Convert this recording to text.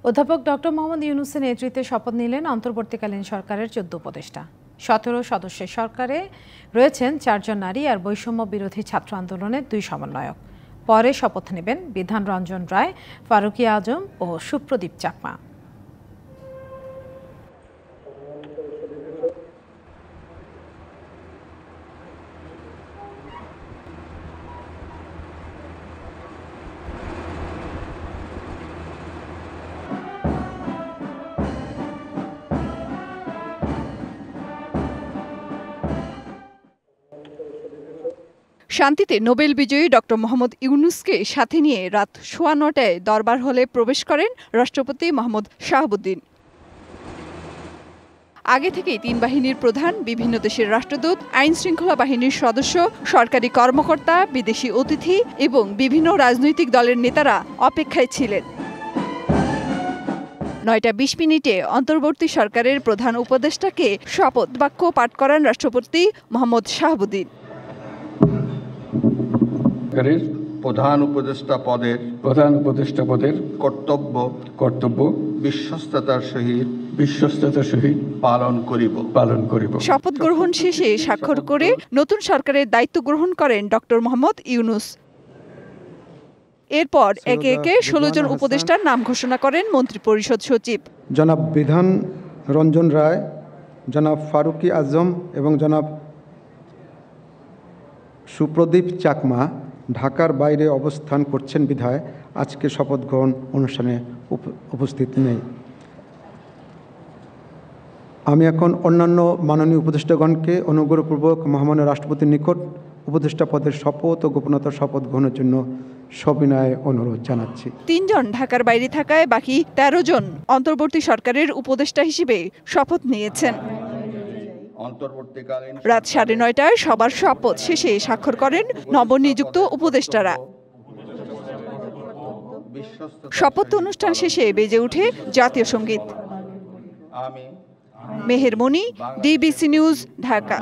অধ্যাপক ডক্টর মোহাম্মদ ইউনূসের নেতৃত্বে শপথ নিলেন অন্তর্বর্তীকালীন সরকারের ১৪ উপদেষ্টা। ১৭ সদস্যের সরকারে রয়েছেন ৪ জন নারী আর বৈষম্য বিরোধী ছাত্র আন্দোলনের ২ সমন্বয়ক। পরে শপথ নেবেন বিধান রঞ্জন রায়, ফারুকী আজম ও সুপ্রদীপ চাকমা। শান্তিতে নোবেল বিজয়ী ডক্টর মোহাম্মদ ইউনূসকে সাথে নিয়ে রাত ৯:১৫টায় দরবার হলে প্রবেশ করেন রাষ্ট্রপতি মোহাম্মদ শাহাবুদ্দিন। আগে থেকেই ৩ বাহিনীর প্রধান, বিভিন্ন দেশের রাষ্ট্রদূত, আইন শৃঙ্খলা বাহিনীর সদস্য, সরকারি কর্মকর্তা, বিদেশি অতিথি এবং বিভিন্ন রাজনৈতিক দলের নেতারা অপেক্ষায় ছিলেন। ৯:২০ অন্তর্বর্তী সরকারের প্রধান উপদেষ্টাকে শপথ বাক্য পাঠ করান রাষ্ট্রপতি মোহাম্মদ শাহাবুদ্দিন। প্রধান উপদেষ্টা পদের কর্তব্য বিশ্বস্ততার সহিত পালন করিব। শপথ গ্রহণ শেষে স্বাক্ষর করে নতুন সরকারের দায়িত্ব গ্রহণ করেন ডক্টর মোহাম্মদ ইউনূস। এরপর একে একে ১৬ জন উপদেষ্টার নাম ঘোষণা করেন মন্ত্রিপরিষদ সচিব। জনাব বিধান রঞ্জন রায়, জনাব ফারুকী আজম এবং জনাব সুপ্রদীপ চাকমা ঢাকার বাইরে অবস্থান করছেন বিধায় আজকে শপথ গ্রহণ অনুষ্ঠানে উপস্থিত নেই। আমি এখন অন্যান্য মাননীয় উপদেষ্টাগণকে অনুগ্রহপূর্বক মহামান্য রাষ্ট্রপতির নিকট উপদেষ্টা পদের শপথ ও গোপনতার শপথ গ্রহণের জন্য সবিনয়ে অনুরোধ জানাচ্ছি। ৩ জন ঢাকার বাইরে থাকায় বাকি ১৩ জন অন্তর্বর্তী সরকারের উপদেষ্টা হিসেবে শপথ নিয়েছেন। রাত ৯:৩০টায় সবার শপথ শেষে স্বাক্ষর করেন নবনিযুক্ত উপদেষ্টারা। শপথ অনুষ্ঠান শেষে বেজে ওঠে জাতীয় সঙ্গীত। মেহের মনি, ডিবিসি নিউজ, ঢাকা।